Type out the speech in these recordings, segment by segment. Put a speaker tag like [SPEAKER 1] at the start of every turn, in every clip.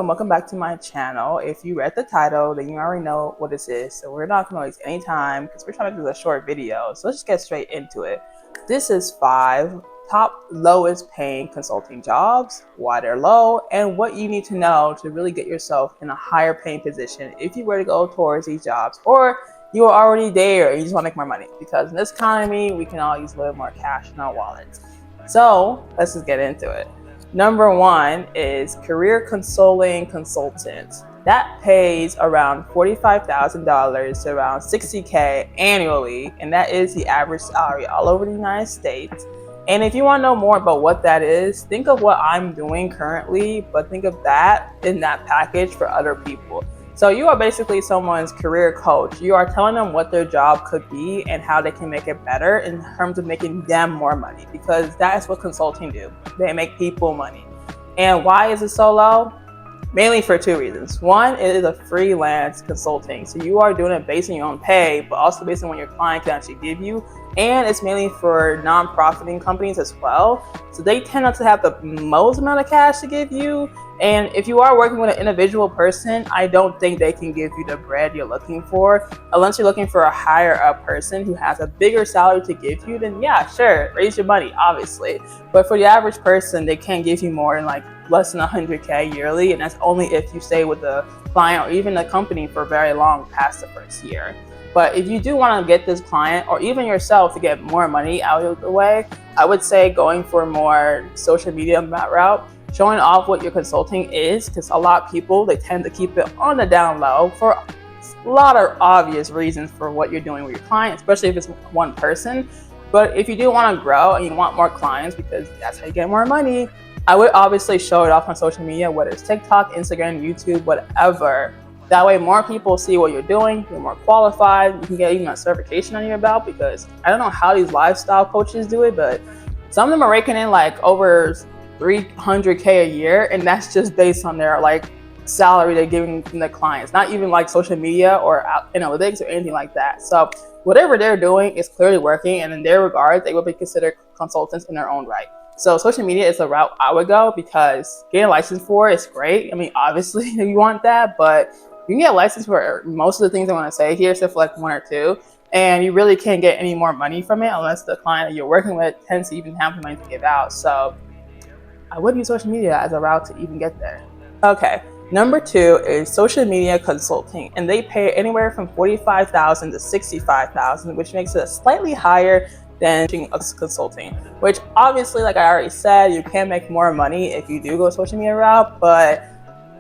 [SPEAKER 1] and welcome back to my channel. If you read the title, then you already know what this is. So we're not gonna waste any time because we're trying to do a short video. So let's just get straight into it. This is 5 top lowest paying consulting jobs, why they're low, and what you need to know to really get yourself in a higher paying position if you were to go towards these jobs, or you are already there and you just want to make more money. Because in this economy, we can all use a little more cash in our wallets. So let's just get into it. Number 1 is career consulting consultant. That pays around $45,000 to around $60K annually, and that is the average salary all over the United States. And if you want to know more about what that is, think of what I'm doing currently, but think of that in that package for other people. So you are basically someone's career coach. You are telling them what their job could be and how they can make it better in terms of making them more money, because that's what consulting do. They make people money. And why is it so low? Mainly for 2 reasons. 1, it is a freelance consulting. So you are doing it based on your own pay, but also based on what your client can actually give you. And it's mainly for non-profiting companies as well. So they tend not to have the most amount of cash to give you. And if you are working with an individual person, I don't think they can give you the bread you're looking for. Unless you're looking for a higher up person who has a bigger salary to give you, then yeah, sure, raise your money, obviously. But for the average person, they can't give you more than like less than 100K yearly. And that's only if you stay with the client or even the company for very long past the first year. But if you do want to get this client or even yourself to get more money out of the way, I would say going for more social media route, showing off what your consulting is, because a lot of people, they tend to keep it on the down low for a lot of obvious reasons for what you're doing with your client, especially if it's one person. But if you do want to grow and you want more clients, because that's how you get more money, I would obviously show it off on social media, whether it's TikTok, Instagram, YouTube, whatever. That way more people see what you're doing, you're more qualified, you can get even a certification on your belt, because I don't know how these lifestyle coaches do it, but some of them are raking in like over 300K a year, and that's just based on their like salary they're giving the clients, not even like social media or analytics or anything like that. So whatever they're doing is clearly working, and in their regard, they will be considered consultants in their own right. So social media is the route I would go, because getting a license for it is great. I mean, obviously you want that, but you can get a license for most of the things I want to say here, except for like 1 or 2. And you really can't get any more money from it unless the client that you're working with tends to even have the money to give out. So I would use social media as a route to even get there. Okay, number 2 is social media consulting, and they pay anywhere from $45,000 to $65,000, which makes it slightly higher than consulting, which obviously, like I already said, you can make more money if you do go social media route, but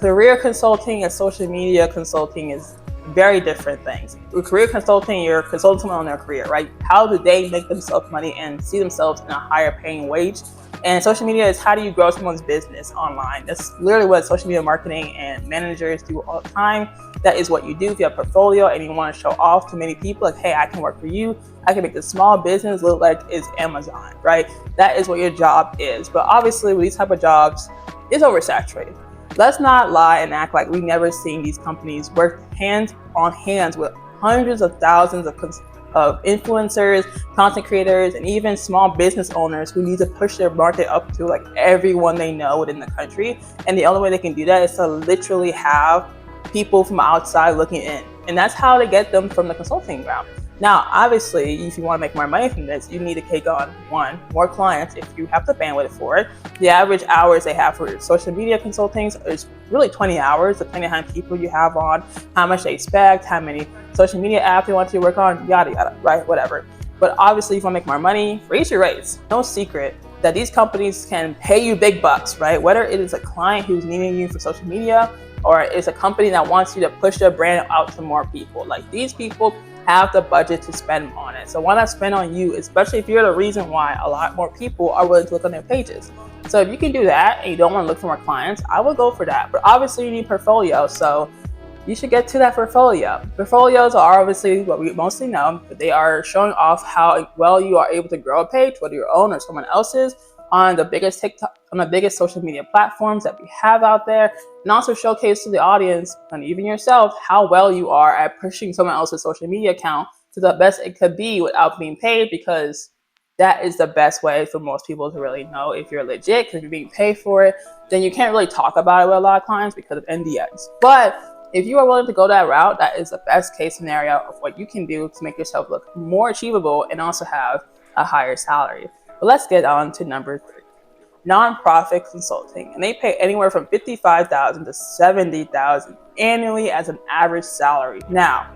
[SPEAKER 1] career consulting and social media consulting is very different things. With career consulting, you're consulting someone on their career, right? How do they make themselves money and see themselves in a higher paying wage? And social media is how do you grow someone's business online? That's literally what social media marketing and managers do all the time. That is what you do if you have a portfolio and you want to show off to many people, like, hey, I can work for you. I can make this small business look like it's Amazon, right? That is what your job is. But obviously with these type of jobs, it's oversaturated. Let's not lie and act like we've never seen these companies work hands on hands with hundreds of thousands of influencers, content creators, and even small business owners who need to push their market up to like everyone they know within the country. And the only way they can do that is to literally have people from outside looking in. And that's how they get them from the consulting route. Now, obviously, if you want to make more money from this, you need to take on 1, more clients if you have the bandwidth for it. The average hours they have for social media consulting is really 20 hours, depending on how many people you have on, how much they expect, how many social media apps they want you to work on, yada, yada, right? Whatever. But obviously, if you want to make more money, raise your rates. No secret that these companies can pay you big bucks, right? Whether it is a client who's needing you for social media, or it's a company that wants you to push their brand out to more people. Like, these people have the budget to spend on it. So why not spend on you, especially if you're the reason why a lot more people are willing to look on their pages. So if you can do that and you don't want to look for more clients, I would go for that. But obviously you need portfolio, so you should get to that portfolio. Portfolios are obviously what we mostly know, but they are showing off how well you are able to grow a page, whether your own or someone else's, on the biggest TikTok, on the biggest social media platforms that we have out there, and also showcase to the audience and even yourself how well you are at pushing someone else's social media account to the best it could be without being paid, because that is the best way for most people to really know if you're legit, because if you're being paid for it, then you can't really talk about it with a lot of clients because of NDAs. But if you are willing to go that route, that is the best case scenario of what you can do to make yourself look more achievable and also have a higher salary. But let's get on to number 3. Nonprofit consulting, and they pay anywhere from $55,000 to $70,000 annually as an average salary. Now,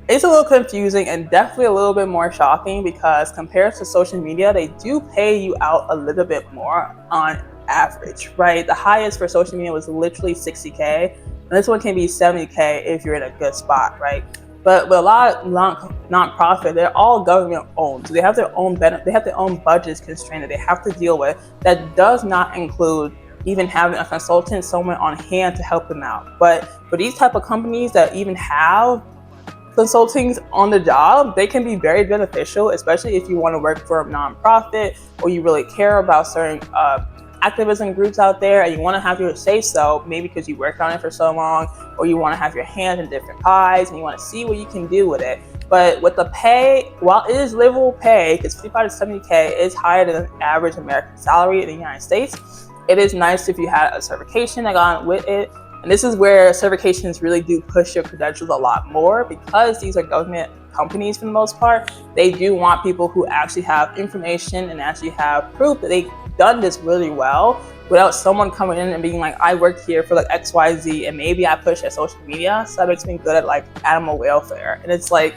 [SPEAKER 1] it's a little confusing and definitely a little bit more shocking because compared to social media, they do pay you out a little bit more on average, right? The highest for social media was literally $60K, and this one can be $70K if you're in a good spot, right? But with a lot of non-profit, they're all government owned. So they have their own they have their own budgets constrained that they have to deal with. That does not include even having a consultant, someone on hand to help them out. But for these type of companies that even have consulting on the job, they can be very beneficial, especially if you want to work for a nonprofit or you really care about certain activism groups out there and you want to have your say so, maybe because you worked on it for so long, or you want to have your hands in different pies and you want to see what you can do with it. But with the pay, while it is livable pay, because 55 to 70K is higher than the average American salary in the United States, it is nice if you had a certification that got on with it. And this is where certifications really do push your credentials a lot more, because these are government companies for the most part. They do want people who actually have information and actually have proof that they've done this really well, without someone coming in and being like, I worked here for like XYZ and maybe I push at social media, so that makes me good at like animal welfare. And it's like,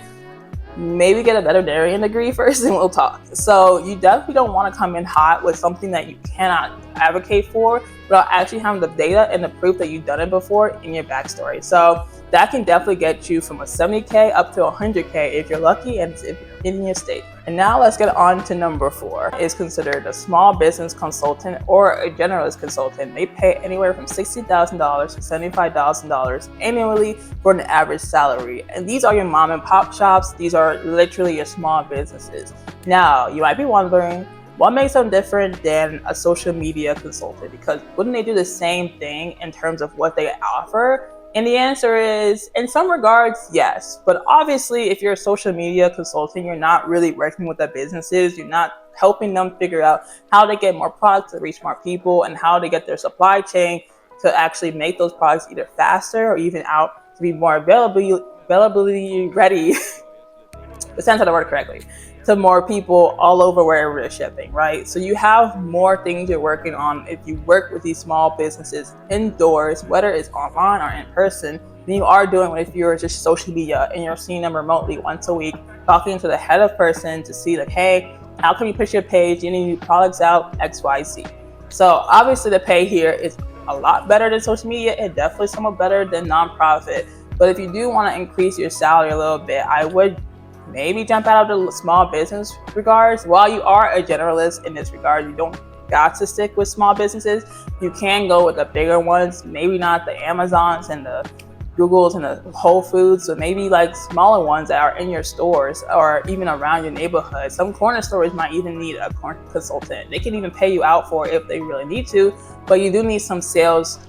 [SPEAKER 1] maybe get a veterinarian degree first and we'll talk. So you definitely don't want to come in hot with something that you cannot advocate for without actually having the data and the proof that you've done it before in your backstory. So that can definitely get you from a 70K up to 100K if you're lucky and if in your state. And now let's get on to number 4. Is considered a small business consultant or a generalist consultant. They pay anywhere from $60,000 to $75,000 annually for an average salary. And these are your mom and pop shops. These are literally your small businesses. Now, you might be wondering, what makes them different than a social media consultant? Because wouldn't they do the same thing in terms of what they offer? And the answer is, in some regards, yes. But obviously, if you're a social media consultant, you're not really working with the businesses. You're not helping them figure out how to get more products to reach more people and how to get their supply chain to actually make those products either faster or even out to be more availability ready. It sounds the word correctly, to more people all over wherever they're shipping, right? So you have more things you're working on if you work with these small businesses indoors, whether it's online or in person, than you are doing if you're just social media and you're seeing them remotely once a week, talking to the head of person to see like, hey, how can you push your page, any new products out, XYZ. So obviously the pay here is a lot better than social media and definitely somewhat better than nonprofit. But if you do want to increase your salary a little bit, I would maybe jump out of the small business regards. While you are a generalist in this regard, you don't got to stick with small businesses. You can go with the bigger ones, maybe not the Amazons and the Googles and the Whole Foods, so maybe like smaller ones that are in your stores or even around your neighborhood. Some corner stores might even need a corner consultant. They can even pay you out for it if they really need to, but you do need some sales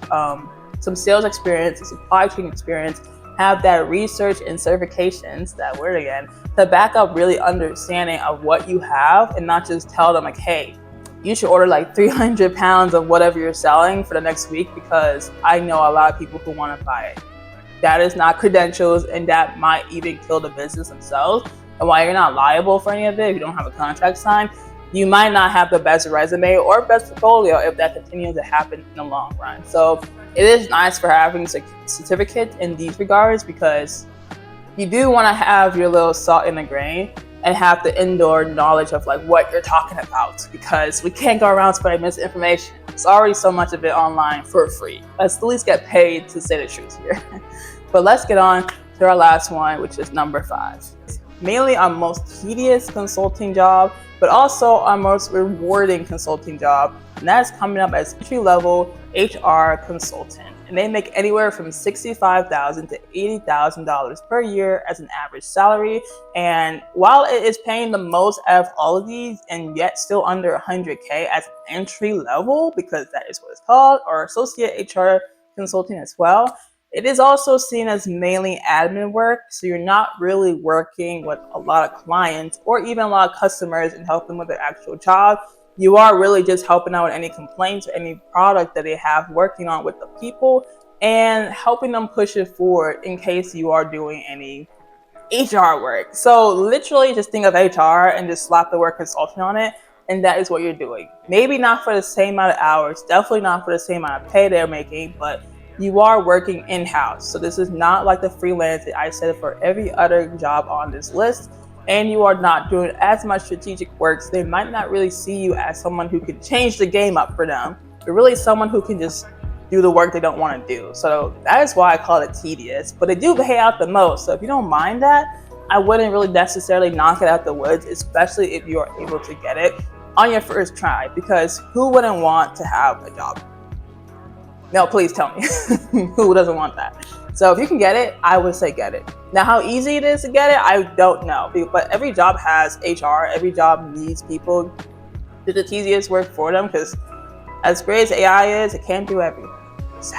[SPEAKER 1] experience, supply chain experience, have that research and certifications, that word again, to back up really understanding of what you have and not just tell them like, hey, you should order like 300 pounds of whatever you're selling for the next week because I know a lot of people who want to buy it. That is not credentials, and that might even kill the business themselves. And while you're not liable for any of it, if you don't have a contract signed, you might not have the best resume or best portfolio if that continues to happen in the long run. So it is nice for having a certificate in these regards, because you do want to have your little salt in the grain and have the indoor knowledge of like what you're talking about, because we can't go around spreading misinformation. There's already so much of it online for free. Let's at least get paid to say the truth here. But let's get on to our last one, which is number 5. Mainly our most tedious consulting job, but also our most rewarding consulting job, and that's coming up as entry-level HR consultant. And they make anywhere from $65,000 to $80,000 per year as an average salary. And while it is paying the most out of all of these, and yet still under 100K as entry level, because that is what it's called, or associate HR consulting as well, It is also seen as mainly admin work, so you're not really working with a lot of clients or even a lot of customers and helping with their actual job. You are really just helping out with any complaints or any product that they have, working on with the people and helping them push it forward in case you are doing any HR work. So literally just think of HR and just slap the word consultant on it, and that is what you're doing. Maybe not for the same amount of hours, definitely not for the same amount of pay they're making, but you are working in-house. So this is not like the freelance that I said for every other job on this list, and you are not doing as much strategic work, so they might not really see you as someone who can change the game up for them. You're really someone who can just do the work they don't want to do. So that is why I call it tedious, but they do pay out the most. So if you don't mind that, I wouldn't really necessarily knock it out the woods, especially if you are able to get it on your first try, because who wouldn't want to have a job? No, please tell me. Who doesn't want that? So if you can get it, I would say get it. Now, how easy it is to get it, I don't know, but every job has HR. Every job needs people. Do the tedious work for them, because as great as AI is, it can't do everything. So,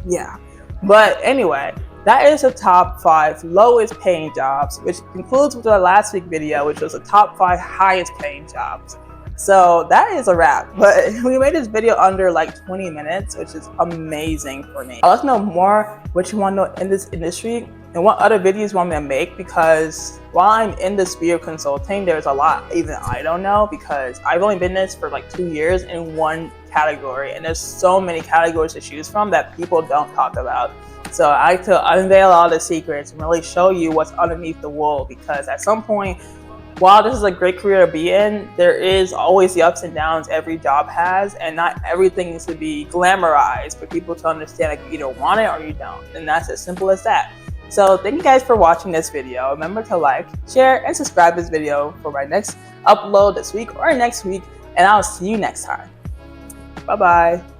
[SPEAKER 1] yeah. But anyway, that is the top 5 lowest paying jobs, which concludes with our last week video, which was the top 5 highest paying jobs. So that is a wrap. But we made this video under like 20 minutes, which is amazing for me. Let us know more what you want to know in this industry and what other videos you want me to make, because while I'm in the sphere of consulting, there's a lot even I don't know, because I've only been in this for like 2 years in one category, and there's so many categories to choose from that people don't talk about. So I like to unveil all the secrets and really show you what's underneath the wool, because at some point, while this is a great career to be in, there is always the ups and downs every job has, and not everything needs to be glamorized for people to understand. Like, you either want it or you don't, and that's as simple as that. So thank you guys for watching this video. Remember to like, share, and subscribe this video for my next upload this week or next week, and I'll see you next time. Bye-bye.